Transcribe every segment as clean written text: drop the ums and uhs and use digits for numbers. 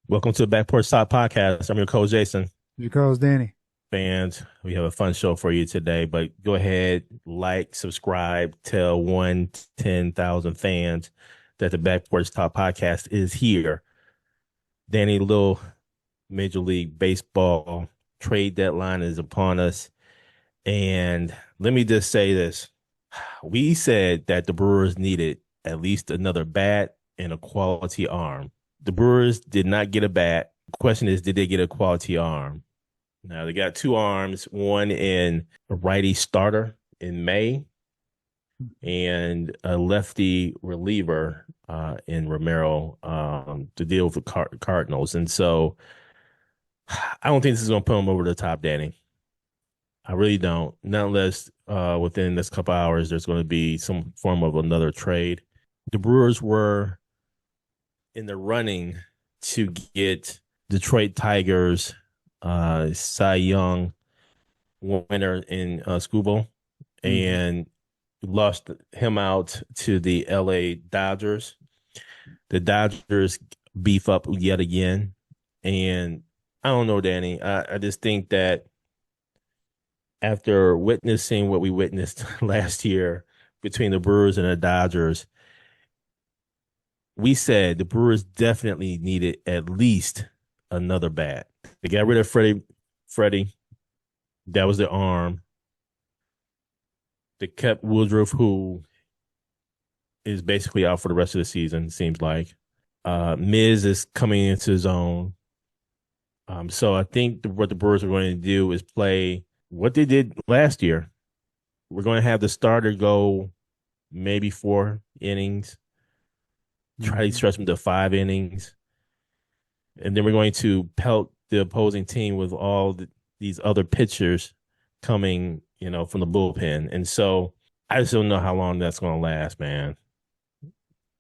Welcome to the Back Porch Talk Podcast. I'm your coach, Jason. Your co Danny. Fans, we have a fun show for you today, but go ahead, like, subscribe, tell 10,000 fans that the Back Porch Talk Podcast is here. Danny, little Major League Baseball trade deadline is upon us. And let me just say this. We said that the Brewers needed at least another bat and a quality arm. The Brewers did not get a bat. The question is, did they get a quality arm? Now, they got two arms, one in a righty starter in May and a lefty reliever in Romero to deal with the Cardinals. And so I don't think this is going to put them over the top, Danny. I really don't. Not unless within this couple hours there's going to be some form of another trade. The Brewers were in the running to get Detroit Tigers Cy Young winner in Skubal and lost him out to the LA Dodgers. The Dodgers beef up yet again. And I don't know, Danny. I just think that after witnessing what we witnessed last year between the Brewers and the Dodgers, we said the Brewers definitely needed at least another bat. They got rid of Freddie. That was their arm. They kept Woodruff, who is basically out for the rest of the season, seems like. Miz is coming into his own. So I think what the Brewers are going to do is play what they did last year. We're going to have the starter go maybe 4 innings, try to stretch them to 5 innings. And then we're going to pelt the opposing team with all these other pitchers coming, from the bullpen. And so I just don't know how long that's going to last, man.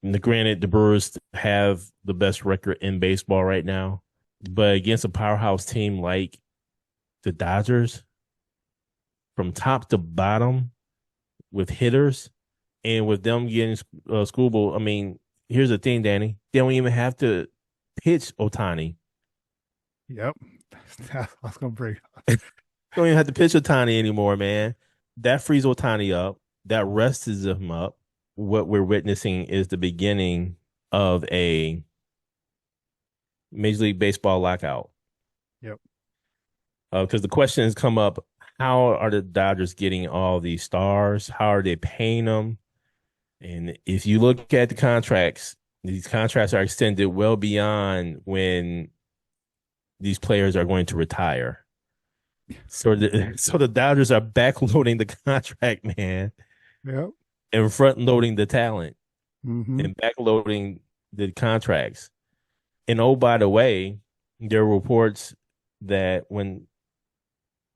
And granted, the Brewers have the best record in baseball right now, but against a powerhouse team like the Dodgers, from top to bottom with hitters and with them getting Skubal, I mean, here's the thing, Danny. They don't even have to pitch Ohtani. Yep. I was going to bring up. Don't even have to pitch Ohtani anymore, man. That frees Ohtani up. That rests him up. What we're witnessing is the beginning of a Major League Baseball lockout. Yep. Because the question has come up, how are the Dodgers getting all these stars? How are they paying them? And if you look at the contracts, these contracts are extended well beyond when these players are going to retire. So the Dodgers are backloading the contract, man. Yep. And front loading the talent and Mm-hmm. backloading the contracts. And oh, by the way, there are reports that when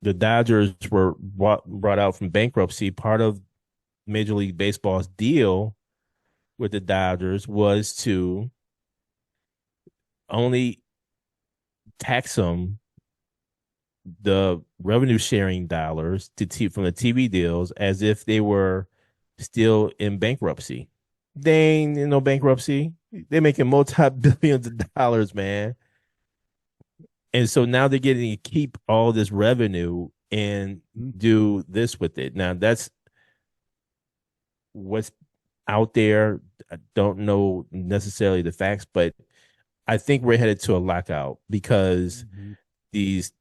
the Dodgers were brought out from bankruptcy, part of Major League Baseball's deal with the Dodgers was to only tax them the revenue sharing dollars from the TV deals as if they were still in bankruptcy. They ain't in no bankruptcy. They're making multi-billions of dollars, man. And so now they're getting to keep all this revenue and do this with it. Now that's what's out there. I don't know necessarily the facts, but I think we're headed to a lockout because these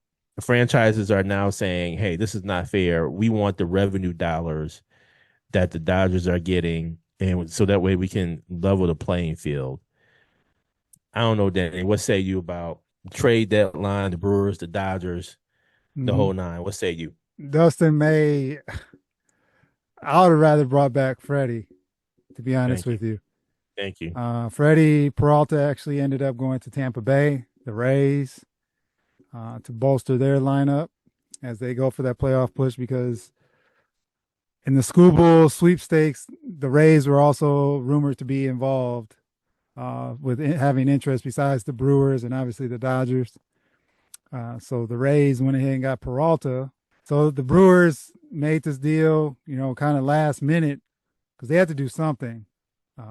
franchises are now saying, hey, this is not fair. We want the revenue dollars that the Dodgers are getting. And so that way we can level the playing field. I don't know, Danny. What say you about trade deadline, the Brewers, the Dodgers, the whole nine? What say you? Dustin May, I would have rather brought back Freddie, to be honest Thank you. with you. Thank you. Freddie Peralta actually ended up going to Tampa Bay, the Rays, to bolster their lineup as they go for that playoff push because in the Skubal sweepstakes, the Rays were also rumored to be involved with having interest besides the Brewers and obviously the Dodgers. So the Rays went ahead and got Peralta. So the Brewers made this deal, kind of last minute because they had to do something.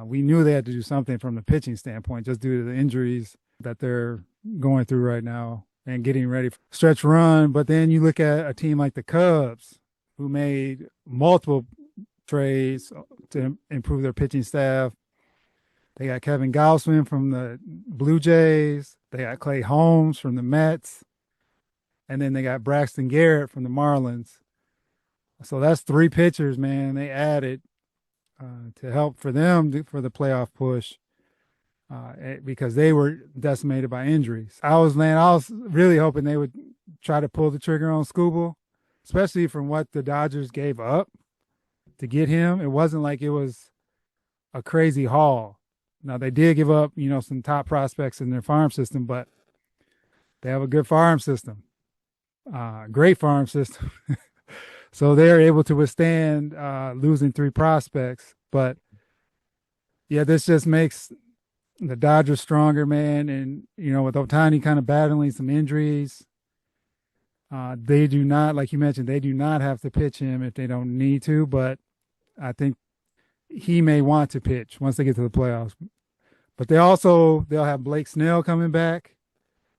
We knew they had to do something from the pitching standpoint just due to the injuries that their going through right now and getting ready for stretch run. But then you look at a team like the Cubs, who made multiple trades to improve their pitching staff. They got Kevin Gausman from the Blue Jays. They got Clay Holmes from the Mets. And then they got Braxton Garrett from the Marlins. So that's three pitchers, man, they added to help for them for the playoff push because they were decimated by injuries. I was really hoping they would try to pull the trigger on Skubal, especially from what the Dodgers gave up to get him. It wasn't like it was a crazy haul. Now they did give up, some top prospects in their farm system, but they have a good farm system, great farm system. So they're able to withstand losing three prospects. But yeah, this just makes the Dodgers stronger, man. And, with Ohtani kind of battling some injuries, they do not, like you mentioned, they do not have to pitch him if they don't need to. But I think he may want to pitch once they get to the playoffs. But they'll have Blake Snell coming back.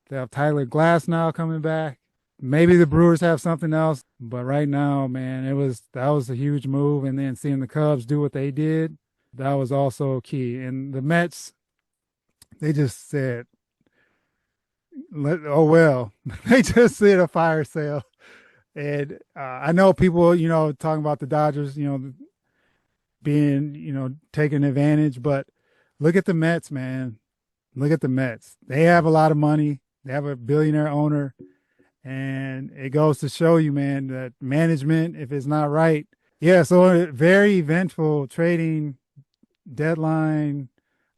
They'll have Tarik Glasnow coming back. Maybe the Brewers have something else, but right now, man, that was a huge move. And then seeing the Cubs do what they did, that was also key. And the Mets, they just said, "Oh well," they just did a fire sale. And I know people, talking about the Dodgers, being, taking advantage, but look at the Mets, man. Look at the Mets. They have a lot of money. They have a billionaire owner. And it goes to show you, man, that management, if it's not right. Yeah, so a very eventful trading deadline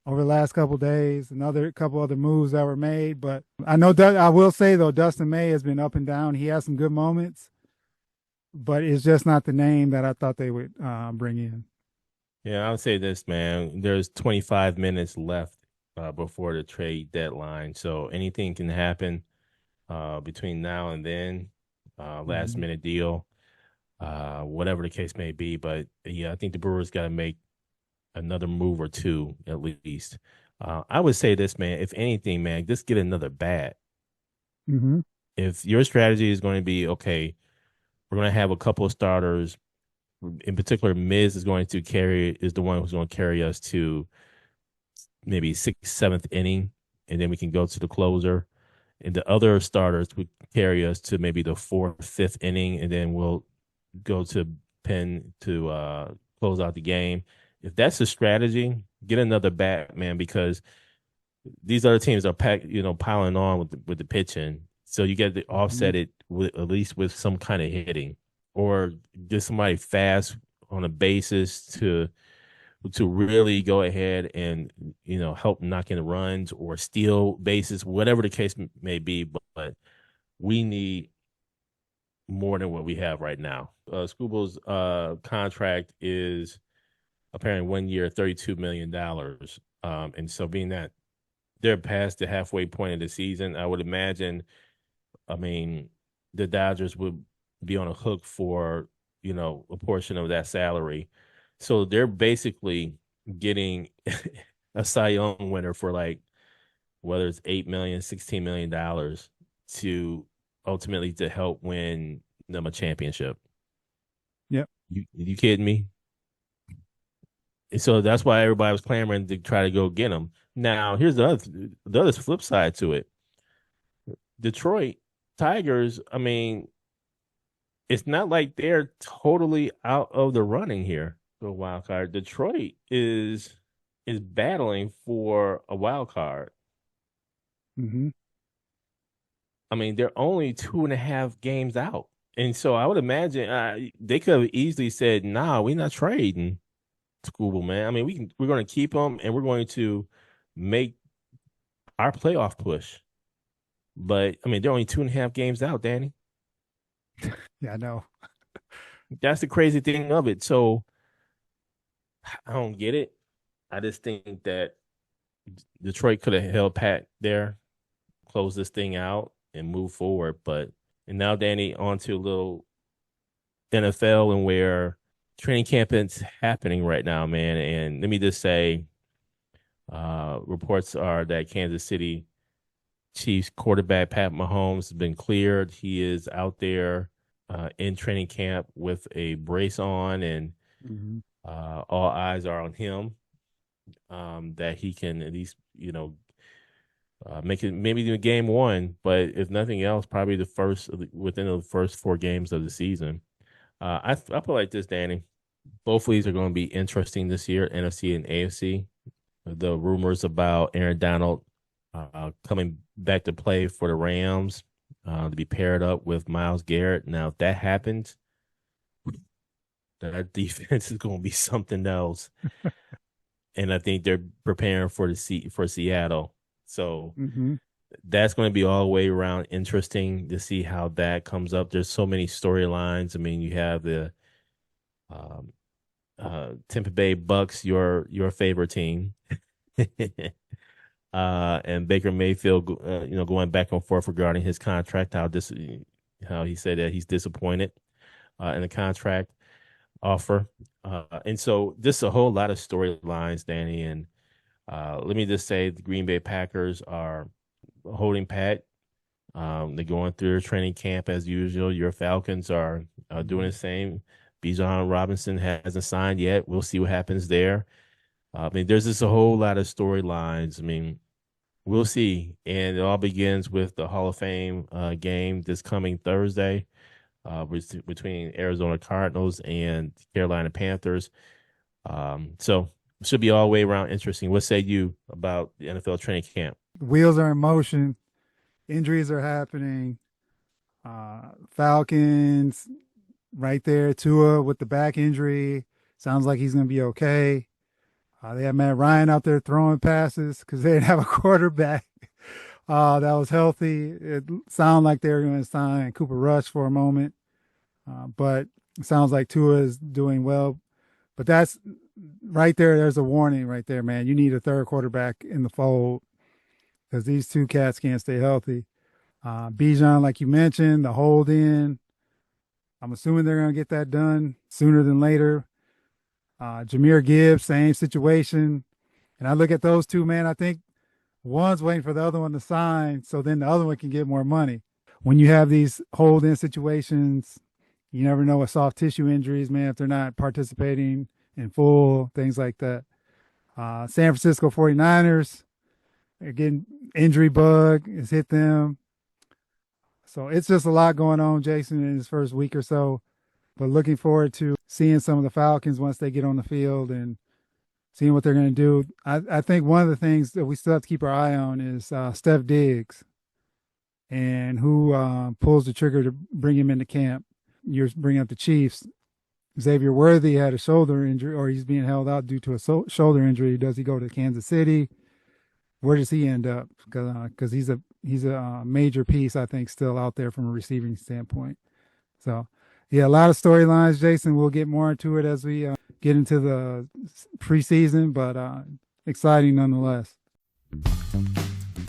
over the last couple of days. Another couple other moves that were made. But I know that I will say, though, Dustin May has been up and down. He has some good moments, but it's just not the name that I thought they would bring in. Yeah, I would say this, man. There's 25 minutes left before the trade deadline. So anything can happen between now and then, last minute deal, whatever the case may be. But yeah, I think the Brewers got to make another move or two at least. I would say this, man, if anything, man, just get another bat. Mm-hmm. If your strategy is going to be, okay, we're going to have a couple of starters, in particular, Miz is the one who's going to carry us to maybe sixth, seventh inning, and then we can go to the closer. And the other starters would carry us to maybe the fourth, fifth inning, and then we'll go to pen to close out the game. If that's the strategy, get another bat, man, because these other teams are piling on with the pitching. So you get to offset it at least with some kind of hitting, or get somebody fast on a basis to really go ahead and help knock in the runs or steal bases, whatever the case may be. But we need more than what we have right now. Skubal's contract is apparently 1 year, $32 million. And so being that they're past the halfway point of the season, I would imagine, the Dodgers would be on a hook for, a portion of that salary. So they're basically getting a Cy Young winner for whether it's $8 million, $16 million to ultimately to help win them a championship. Yep. You kidding me? And so that's why everybody was clamoring to try to go get him. Now, here's the other flip side to it. Detroit Tigers, it's not like they're totally out of the running here for a wild card. Detroit is battling for a wild card. Mm-hmm. They're only 2.5 games out. And so I would imagine they could have easily said, nah, we're not trading Skubal, man. We're going to keep him, and we're going to make our playoff push. But, they're only 2.5 games out, Danny. Yeah, I know. That's the crazy thing of it. So I don't get it. I just think that Detroit could have held pat there, close this thing out, and move forward. And now, Danny, on to a little NFL and where training camp is happening right now, man. And let me just say, reports are that Kansas City Chiefs quarterback Pat Mahomes has been cleared. He is out there in training camp with a brace on, and all eyes are on him. That he can at least, make it maybe do game one, but if nothing else, probably within the first 4 games of the season. I feel like this, Danny. Both leagues are going to be interesting this year, NFC and AFC. The rumors about Aaron Donald coming back to play for the Rams to be paired up with Myles Garrett. Now, if that happens, that defense is going to be something else. And I think they're preparing for Seattle. So that's going to be all the way around interesting to see how that comes up. There's so many storylines. I mean, you have the Tampa Bay Bucks, your favorite team, and Baker Mayfield, going back and forth regarding his contract. How he said that he's disappointed in the contract offer, and so just a whole lot of storylines, Danny. And let me just say, the Green Bay Packers are holding pat. They're going through their training camp as usual. Your Falcons are doing the same. Bijan Robinson hasn't signed yet. We'll see what happens there. I mean, there's just a whole lot of storylines. I mean, we'll see. And it all begins with the Hall of Fame game this coming Thursday between Arizona Cardinals and Carolina Panthers. So it should be all the way around interesting. What say you about the NFL training camp? Wheels are in motion. Injuries are happening. Falcons right there. Tua with the back injury. Sounds like he's going to be okay. They have Matt Ryan out there throwing passes because they didn't have a quarterback that was healthy. It sounded like they were going to sign Cooper Rush for a moment. But it sounds like Tua is doing well. But that's right there. There's a warning right there, man. You need a third quarterback in the fold because these two cats can't stay healthy. Bijan, like you mentioned, the hold in. I'm assuming they're going to get that done sooner than later. Jahmyr Gibbs, same situation. And I look at those two, man, I think one's waiting for the other one to sign so then the other one can get more money. When you have these hold-in situations, you never know with soft tissue injuries, man, if they're not participating in full, things like that. San Francisco 49ers, again, injury bug has hit them. So it's just a lot going on, Jason, in his first week or so. But looking forward to seeing some of the Falcons once they get on the field and seeing what they're going to do. I think one of the things that we still have to keep our eye on is Steph Diggs and who pulls the trigger to bring him into camp. You're bringing up the Chiefs. Xavier Worthy had a shoulder injury, or he's being held out due to a shoulder injury. Does he go to Kansas City? Where does he end up? Because he's a major piece, I think, still out there from a receiving standpoint. So, yeah, a lot of storylines, Jason. We'll get more into it as we get into the preseason, but exciting nonetheless.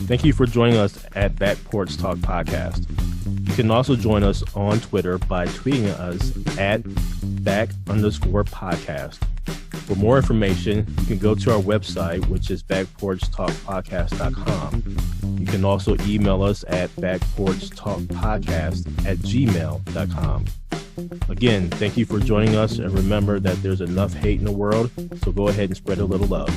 Thank you for joining us at Back Porch Talk Podcast. You can also join us on Twitter by tweeting us at @back_podcast. For more information, you can go to our website, which is backporchtalkpodcast.com. You can also email us at backporchtalkpodcast@gmail.com. Again, thank you for joining us, and remember that there's enough hate in the world, so go ahead and spread a little love.